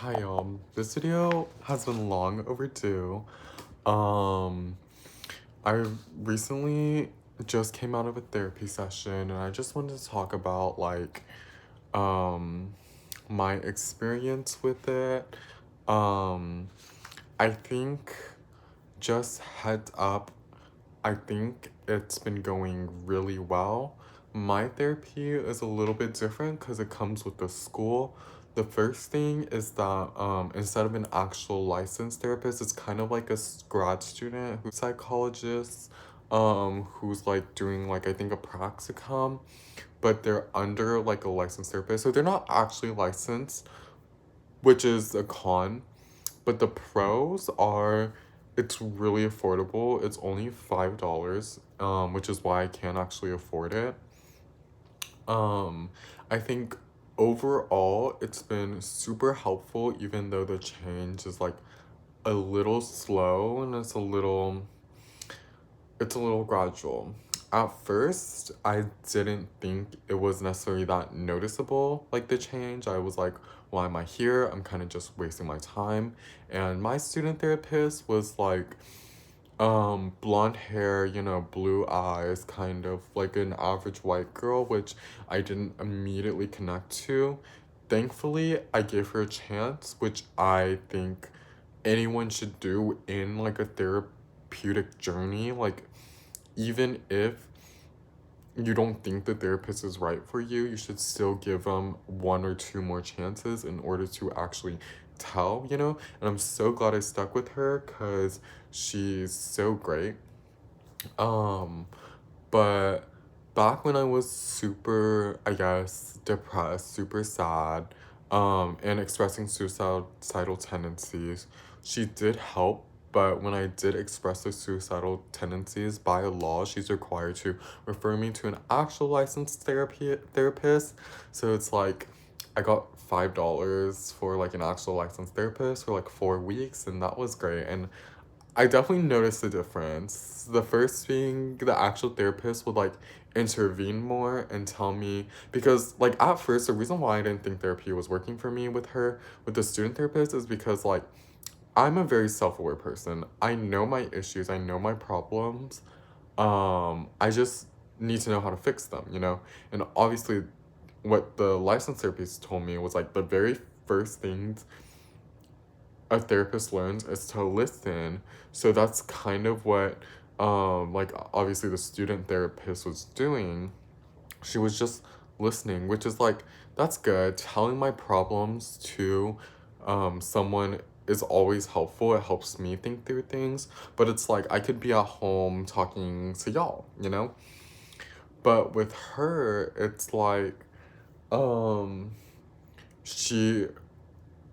Hi, this video has been long overdue. Um, I recently just came out of a therapy session and I just wanted to talk about um, my experience with it. Um, I think just heads up, I think it's been going really well. My therapy is a little bit different because it comes with the school. The first thing is that instead of an actual licensed therapist, it's kind of like a grad student who's psychologist, who's like doing like I think a practicum, but they're under like a licensed therapist. So they're not actually licensed, which is a con. But the pros are it's really affordable. It's only $5, which is why I can't actually afford it. Um, I think overall it's been super helpful, even though the change is like a little slow and it's a little gradual. At first, I didn't think it was necessarily that noticeable, like the change. I was like, why am I here? I'm kind of just wasting my time. And my student therapist was like, blonde hair, blue eyes, kind of like an average white girl, which I didn't immediately connect to. Thankfully, I gave her a chance, which I think anyone should do in like a therapeutic journey. Like, even if you don't think the therapist is right for you, you should still give them one or two more chances in order to actually tell. And I'm so glad I stuck with her because she's so great. Um, but back when I was super, I guess, depressed, super sad, and expressing suicidal tendencies, she did help. But when I did express the suicidal tendencies, by law, she's required to refer me to an actual licensed therapist. So it's like I got $5 for like an actual licensed therapist for like 4 weeks, and that was great. And I definitely noticed the difference. The first being the actual therapist would like intervene more and tell me because like at first the reason why I didn't think therapy was working for me with the student therapist is because like I'm a very self-aware person. I know my issues, I know my problems. I just need to know how to fix them. And obviously what the licensed therapist told me was like the very first things a therapist learns is to listen. So that's kind of what like obviously the student therapist was doing. She was just listening, which is like that's good. Telling my problems to someone is always helpful. It helps me think through things, but it's like I could be at home talking to y'all. But with her, it's like um she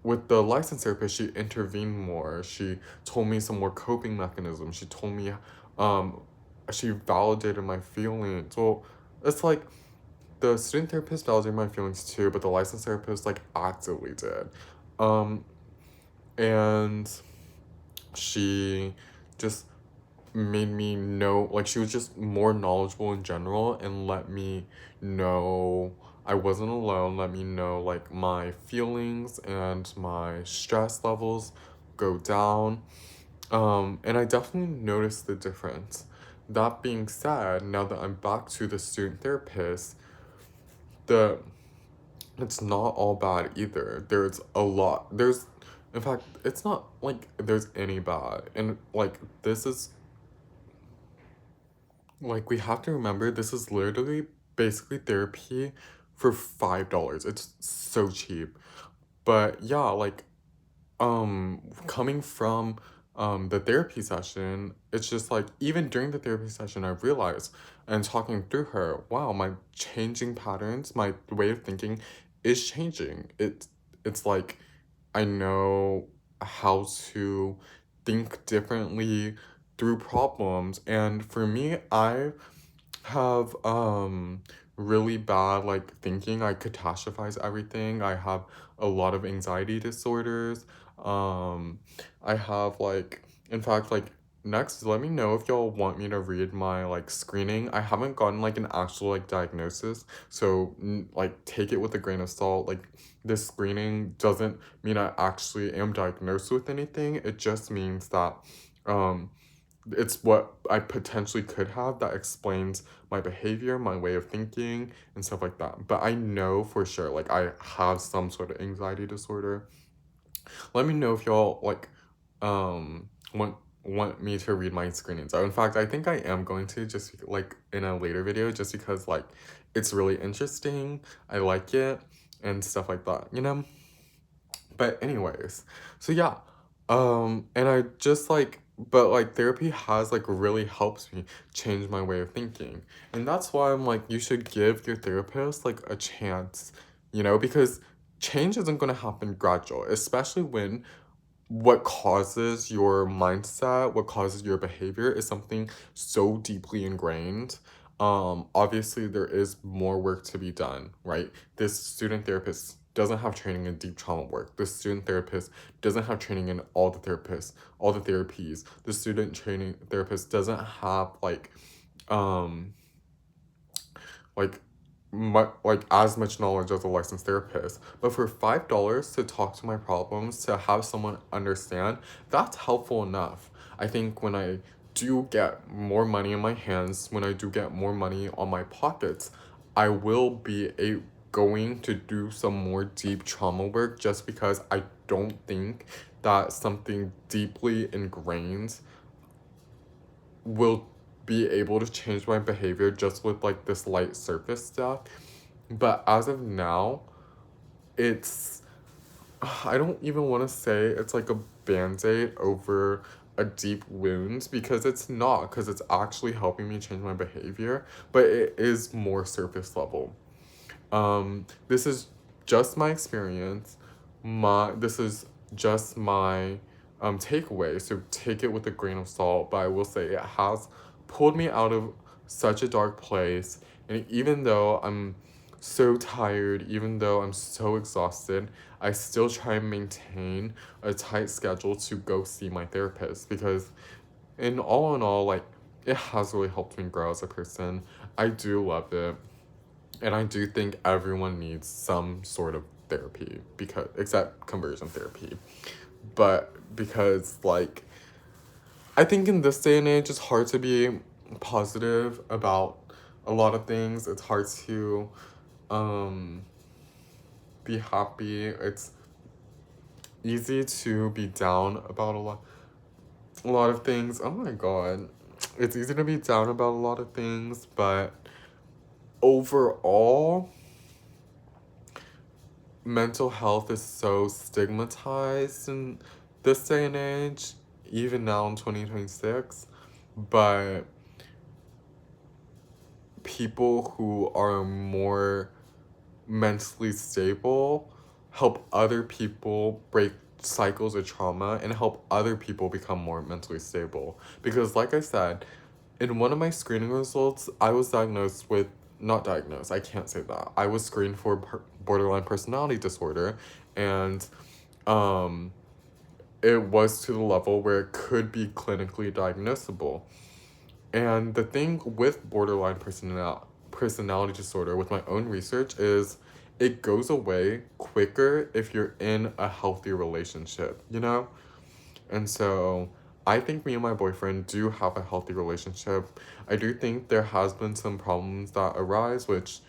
with the licensed therapist, she intervened more. She told me some more coping mechanisms. She told me, um, she validated my feelings. Well, it's like the student therapist validated my feelings too, but the licensed therapist like actively did. Um, and she just made me know, like, she was just more knowledgeable in general and let me know I wasn't alone, let me know, like, my feelings and my stress levels go down. And I definitely noticed the difference. That being said, now that I'm back to the student therapist, the it's not all bad either. There's a lot. In fact, it's not like there's any bad. And like, this is like, we have to remember this is literally basically therapy for $5. It's so cheap. But yeah, like, coming from the therapy session, it's just like even during the therapy session I realized and talking through her, wow, my changing patterns, my way of thinking is changing. It's like I know how to think differently through problems. And for me, I have really bad like thinking. I catastrophize everything. I have a lot of anxiety disorders. I have like in fact like next, let me know if y'all want me to read my like screening. I haven't gotten like an actual like diagnosis, so like take it with a grain of salt. Like this screening doesn't mean I actually am diagnosed with anything. It just means that um it's what I potentially could have that explains my behavior, my way of thinking, and stuff like that. But I know for sure, like, I have some sort of anxiety disorder. Let me know if y'all like want me to read my screenings out. In fact, I think I am going to, just like in a later video, just because like it's really interesting. I like it and stuff like that, you know? But anyways, so yeah, and I just like, but like therapy has like really helped me change my way of thinking. And that's why I'm like, you should give your therapist like a chance, you know, because change isn't gonna happen gradual, especially when what causes your mindset, what causes your behavior is something so deeply ingrained. Obviously there is more work to be done, right? This student therapist doesn't have training in deep trauma work. The student therapist doesn't have training in all the therapists, all the therapies. The student training therapist doesn't have um like like as much knowledge as a licensed therapist. But for $5 to talk to my problems, to have someone understand, that's helpful enough. I think when I do get more money in my hands, when I do get more money on my pockets, I will be going to do some more deep trauma work, just because I don't think that something deeply ingrained will be able to change my behavior just with like this light surface stuff. But as of now, it's, I don't even want to say it's like a band-aid over a deep wound, because it's not, because it's actually helping me change my behavior, but it is more surface level. This is just my experience. This is just my takeaway. So take it with a grain of salt. But I will say it has pulled me out of such a dark place. And even though I'm so tired, even though I'm so exhausted, I still try and maintain a tight schedule to go see my therapist, because in all, like, it has really helped me grow as a person. I do love it. And I do think everyone needs some sort of therapy, because except conversion therapy. But because like, I think in this day and age it's hard to be positive about a lot of things. It's hard to um be happy. It's easy to be down about a lot of things. Oh my god. It's easy to be down about a lot of things, but overall mental health is so stigmatized in this day and age, even now in 2026. But people who are more mentally stable help other people break cycles of trauma and help other people become more mentally stable. Because, like I said, in one of my screening results, I was diagnosed with, not diagnosed, I can't say that. I was screened for borderline personality disorder, and um, it was to the level where it could be clinically diagnosable. And the thing with borderline personality disorder, with my own research, is it goes away quicker if you're in a healthy relationship, you know? And so I think me and my boyfriend do have a healthy relationship. I do think there has been some problems that arise, which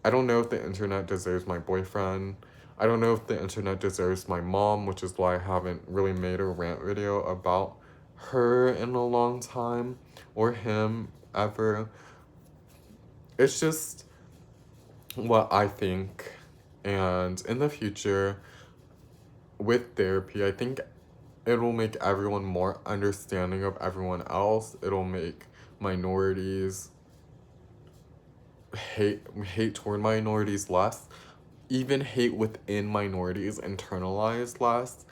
I don't know if the internet deserves my boyfriend. I don't know if the internet deserves my mom, which is why I haven't really made a rant video about her in a long time, or him ever. It's just what I think. And in the future, with therapy, I think it will make everyone more understanding of everyone else. It'll make minorities hate toward minorities less. Even hate within minorities internalized less.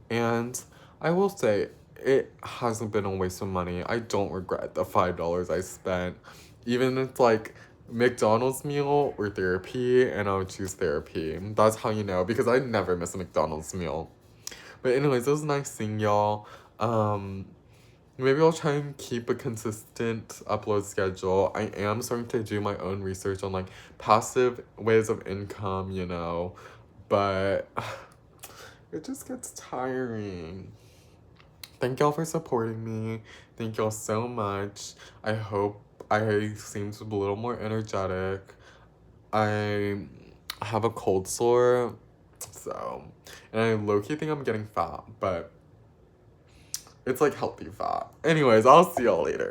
And I will say, it hasn't been a waste of money. I don't regret the $5 I spent. Even if it's like McDonald's meal or therapy, and I would choose therapy. That's how you know, because I never miss a McDonald's meal. But anyways, it was nice seeing y'all. Um, maybe I'll try and keep a consistent upload schedule. I am starting to do my own research on like passive ways of income, you know, but it just gets tiring. Thank y'all for supporting me. Thank y'all so much. I hope I seemed a little more energetic. I have a cold sore, so, and I low-key think I'm getting fat, but it's like healthy fat. Anyways, I'll see y'all later.